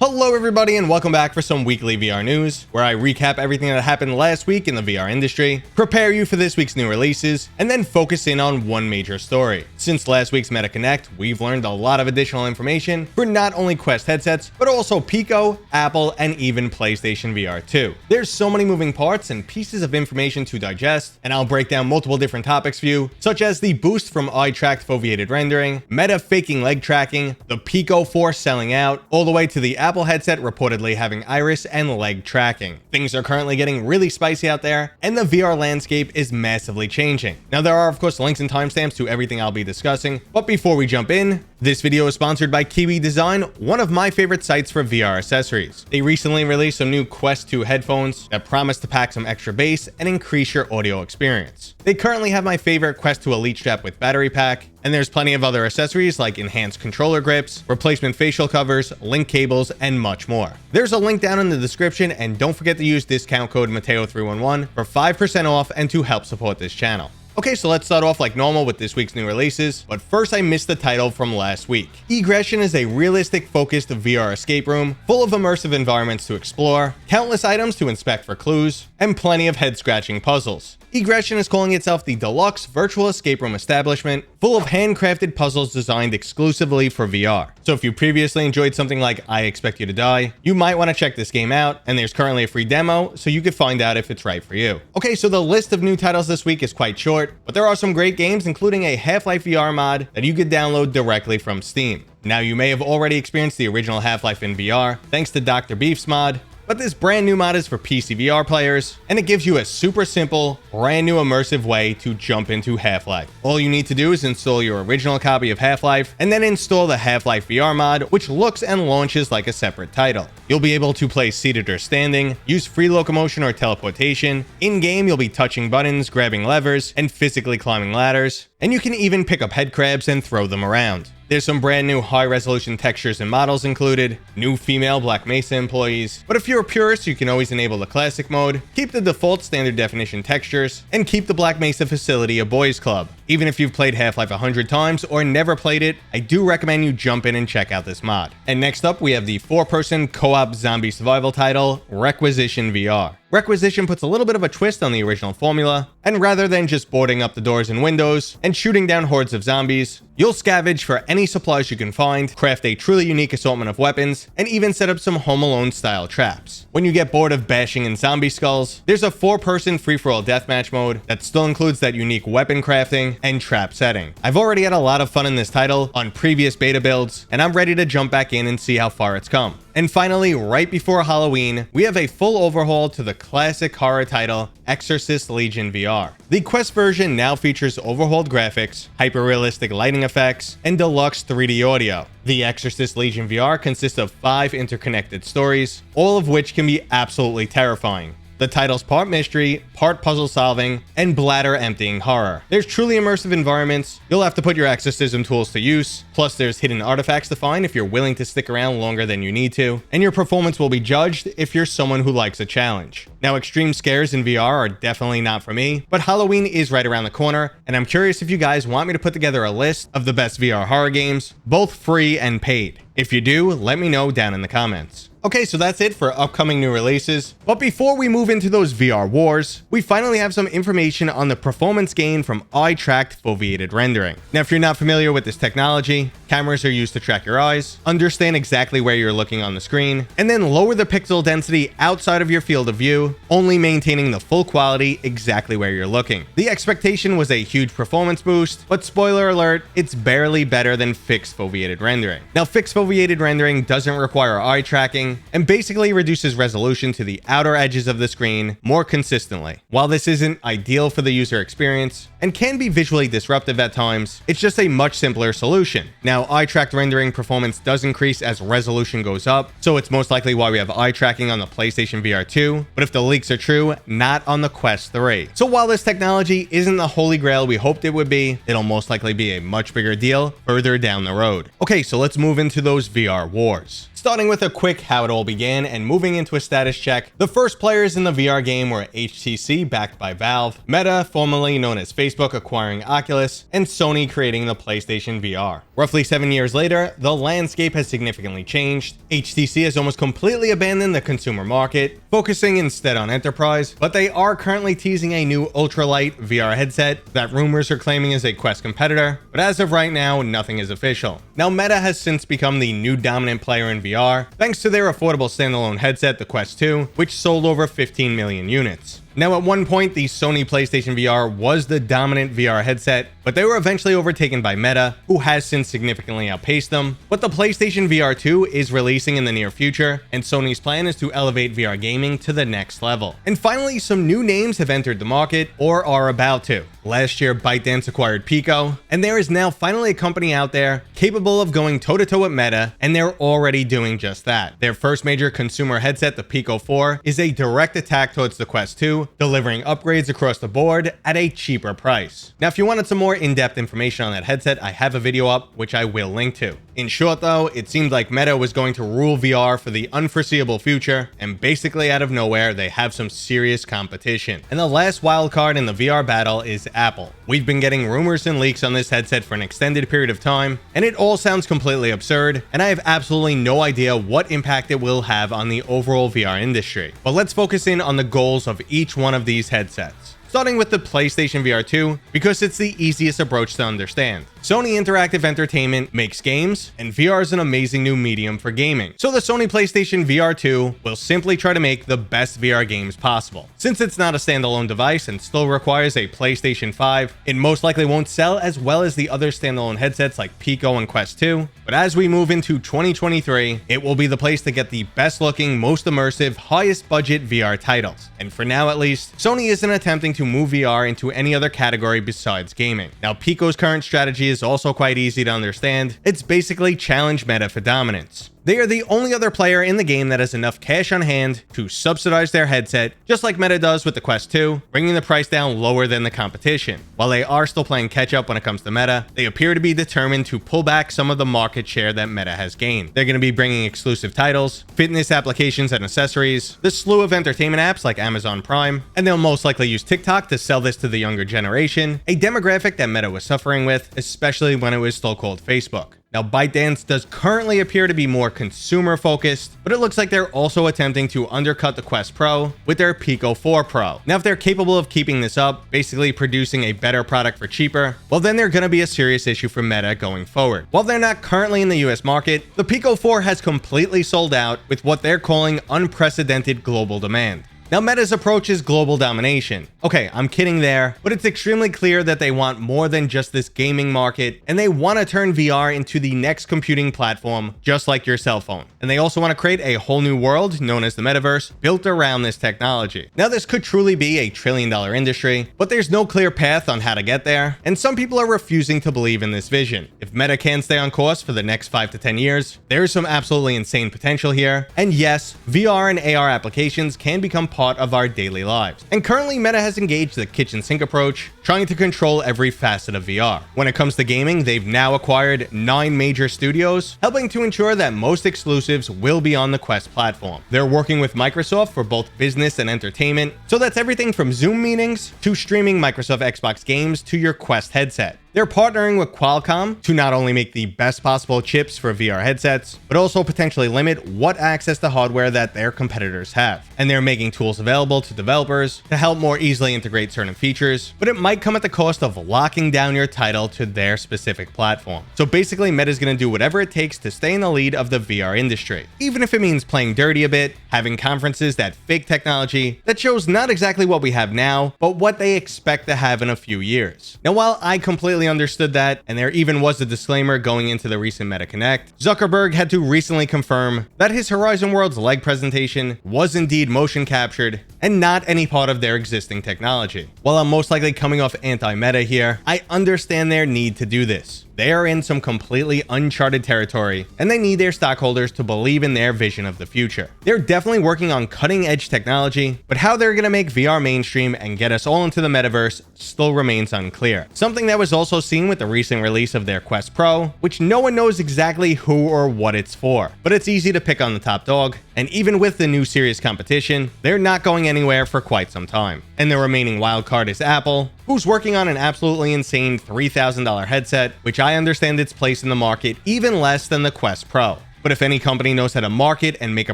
Hello everybody and welcome back for some weekly VR news, where I recap everything that happened last week in the VR industry, prepare you for this week's new releases, and then focus in on one major story. Since last week's Meta Connect, we've learned a lot of additional information for not only Quest headsets, but also Pico, Apple, and even PlayStation VR 2. There's so many moving parts and pieces of information to digest, and I'll break down multiple different topics for you, such as the boost from eye-tracked foveated rendering, Meta faking leg tracking, the Pico 4 selling out, all the way to the Apple headset reportedly having iris and leg tracking. Things are currently getting really spicy out there, and the VR landscape is massively changing. Now, there are of course links and timestamps to everything I'll be discussing, but before we jump in, this video is sponsored by Kiwi Design, one of my favorite sites for VR accessories. They recently released some new Quest 2 headphones that promise to pack some extra bass and increase your audio experience. They currently have my favorite Quest 2 Elite strap with battery pack, and there's plenty of other accessories like enhanced controller grips, replacement facial covers, link cables, and much more. There's a link down in the description, and don't forget to use discount code Mateo311 for 5% off and to help support this channel. Okay, so let's start off like normal with this week's new releases, but first I missed the title from last week. Egression is a realistic focused VR escape room, full of immersive environments to explore, countless items to inspect for clues, and plenty of head-scratching puzzles. Egression is calling itself the deluxe virtual escape room establishment, full of handcrafted puzzles designed exclusively for VR. So if you previously enjoyed something like I Expect You to Die, you might want to check this game out, and there's currently a free demo, so you can find out if it's right for you. Okay, so the list of new titles this week is quite short, but there are some great games, including a Half-Life VR mod that you could download directly from Steam. Now, you may have already experienced the original Half-Life in VR, thanks to Dr. Beef's mod, but this brand new mod is for PCVR players, and it gives you a super simple, brand new immersive way to jump into Half-Life. All you need to do is install your original copy of Half-Life, and then install the Half-Life VR mod, which looks and launches like a separate title. You'll be able to play seated or standing, use free locomotion or teleportation. In-game, you'll be touching buttons, grabbing levers, and physically climbing ladders, and you can even pick up head crabs and throw them around. There's some brand new high-resolution textures and models included, new female Black Mesa employees, but if you're a purist, you can always enable the classic mode, keep the default standard definition textures, and keep the Black Mesa facility a boys club. Even if you've played Half-Life 100 times or never played it, I do recommend you jump in and check out this mod. And next up, we have the 4-person co-op zombie survival title, Requisition VR. Requisition puts a little bit of a twist on the original formula, and rather than just boarding up the doors and windows and shooting down hordes of zombies, you'll scavenge for any supplies you can find, craft a truly unique assortment of weapons, and even set up some Home Alone style traps. When you get bored of bashing in zombie skulls, there's a 4-person free-for-all deathmatch mode that still includes that unique weapon crafting and trap setting. I've already had a lot of fun in this title on previous beta builds, and I'm ready to jump back in and see how far it's come. And finally, right before Halloween, we have a full overhaul to the classic horror title, Exorcist Legion VR. The Quest version now features overhauled graphics, hyper-realistic lighting effects, and deluxe 3D audio. The Exorcist Legion VR consists of 5 interconnected stories, all of which can be absolutely terrifying. The title's part mystery, part puzzle solving, and bladder emptying horror. There's truly immersive environments. You'll have to put your exorcism tools to use. Plus, there's hidden artifacts to find if you're willing to stick around longer than you need to. And your performance will be judged if you're someone who likes a challenge. Now, extreme scares in VR are definitely not for me, but Halloween is right around the corner, and I'm curious if you guys want me to put together a list of the best VR horror games, both free and paid. If you do, let me know down in the comments. Okay, so that's it for upcoming new releases. But before we move into those VR wars, we finally have some information on the performance gain from eye-tracked foveated rendering. Now, if you're not familiar with this technology, cameras are used to track your eyes, understand exactly where you're looking on the screen, and then lower the pixel density outside of your field of view, only maintaining the full quality exactly where you're looking. The expectation was a huge performance boost, but spoiler alert, it's barely better than fixed foveated rendering. Now, fixed foveated rendering doesn't require eye tracking, and basically reduces resolution to the outer edges of the screen more consistently. While this isn't ideal for the user experience, and can be visually disruptive at times, it's just a much simpler solution. Now, eye-tracked rendering performance does increase as resolution goes up, so it's most likely why we have eye tracking on the PlayStation VR 2, but if the leaks are true, not on the Quest 3. So while this technology isn't the holy grail we hoped it would be, it'll most likely be a much bigger deal further down the road. Okay, so let's move into those VR wars. Starting with a quick how it all began and moving into a status check, the first players in the VR game were HTC, backed by Valve, Meta, formerly known as Facebook, acquiring Oculus, and Sony creating the PlayStation VR. Roughly 7 years later, the landscape has significantly changed. HTC has almost completely abandoned the consumer market, focusing instead on enterprise, but they are currently teasing a new ultralight VR headset that rumors are claiming is a Quest competitor, but as of right now, nothing is official. Now, Meta has since become the new dominant player in VR, thanks to their affordable standalone headset, the Quest 2, which sold over 15 million units. Now, at one point, the Sony PlayStation VR was the dominant VR headset, but they were eventually overtaken by Meta, who has since significantly outpaced them. But the PlayStation VR 2 is releasing in the near future, and Sony's plan is to elevate VR gaming to the next level. And finally, some new names have entered the market, or are about to. Last year, ByteDance acquired Pico, and there is now finally a company out there capable of going toe-to-toe with Meta, and they're already doing just that. Their first major consumer headset, the Pico 4, is a direct attack towards the Quest 2, delivering upgrades across the board at a cheaper price. Now, if you wanted some more in-depth information on that headset, I have a video up, which I will link to. In short though, it seemed like Meta was going to rule VR for the unforeseeable future, and basically out of nowhere, they have some serious competition. And the last wild card in the VR battle is Apple. We've been getting rumors and leaks on this headset for an extended period of time, and it all sounds completely absurd, and I have absolutely no idea what impact it will have on the overall VR industry. But let's focus in on the goals of each one of these headsets. Starting with the PlayStation VR 2, because it's the easiest approach to understand. Sony Interactive Entertainment makes games, and VR is an amazing new medium for gaming. So the Sony PlayStation VR 2 will simply try to make the best VR games possible. Since it's not a standalone device and still requires a PlayStation 5, it most likely won't sell as well as the other standalone headsets like Pico and Quest 2. But as we move into 2023, it will be the place to get the best looking, most immersive, highest budget VR titles. And for now at least, Sony isn't attempting to move VR into any other category besides gaming. Now, Pico's current strategy is also quite easy to understand. It's basically challenge Meta for dominance. They are the only other player in the game that has enough cash on hand to subsidize their headset, just like Meta does with the Quest 2, bringing the price down lower than the competition. While they are still playing catch up when it comes to Meta, they appear to be determined to pull back some of the market share that Meta has gained. They're going to be bringing exclusive titles, fitness applications and accessories, the slew of entertainment apps like Amazon Prime, and they'll most likely use TikTok to sell this to the younger generation, a demographic that Meta was suffering with, especially when it was still called Facebook. Now, ByteDance does currently appear to be more consumer focused, but it looks like they're also attempting to undercut the Quest Pro with their Pico 4 Pro. Now, if they're capable of keeping this up, basically producing a better product for cheaper, well, then they're going to be a serious issue for Meta going forward. While they're not currently in the US market, the Pico 4 has completely sold out with what they're calling unprecedented global demand. Now, Meta's approach is global domination. Okay, I'm kidding there, but it's extremely clear that they want more than just this gaming market, and they want to turn VR into the next computing platform, just like your cell phone. And they also want to create a whole new world, known as the metaverse, built around this technology. Now, this could truly be a trillion-dollar industry, but there's no clear path on how to get there, and some people are refusing to believe in this vision. If Meta can stay on course for the next 5 to 10 years, there's some absolutely insane potential here. And yes, VR and AR applications can become part of our daily lives. And currently, Meta has engaged the kitchen sink approach, trying to control every facet of VR. When it comes to gaming, they've now acquired 9 major studios, helping to ensure that most exclusives will be on the Quest platform. They're working with Microsoft for both business and entertainment, so that's everything from Zoom meetings to streaming Microsoft Xbox games to your Quest headset. They're partnering with Qualcomm to not only make the best possible chips for VR headsets, but also potentially limit what access to hardware that their competitors have. And they're making tools available to developers to help more easily integrate certain features, but it might come at the cost of locking down your title to their specific platform. So basically, Meta's going to do whatever it takes to stay in the lead of the VR industry, even if it means playing dirty a bit, having conferences that fake technology that shows not exactly what we have now, but what they expect to have in a few years. Now, while I completely understood that, and there even was a disclaimer going into the recent Meta Connect, Zuckerberg had to recently confirm that his Horizon Worlds leg presentation was indeed motion captured and not any part of their existing technology. While I'm most likely coming off anti-meta here, I understand their need to do this. they are in some completely uncharted territory, and they need their stockholders to believe in their vision of the future. They're definitely working on cutting-edge technology, but how they're going to make VR mainstream and get us all into the metaverse still remains unclear. Something that was also seen with the recent release of their Quest Pro, which no one knows exactly who or what it's for, but it's easy to pick on the top dog, and even with the new serious competition, they're not going anywhere for quite some time. And the remaining wild card is Apple, who's working on an absolutely insane $3,000 headset, which I understand its place in the market even less than the Quest Pro. But if any company knows how to market and make a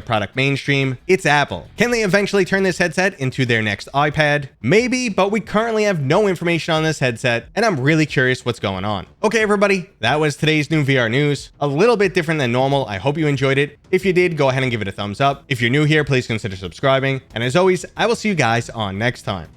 product mainstream, it's Apple. Can they eventually turn this headset into their next iPad? Maybe, but we currently have no information on this headset, and I'm really curious what's going on. Okay, everybody, that was today's new VR news. A little bit different than normal. I hope you enjoyed it. If you did, go ahead and give it a thumbs up. If you're new here, please consider subscribing. And as always, I will see you guys on next time.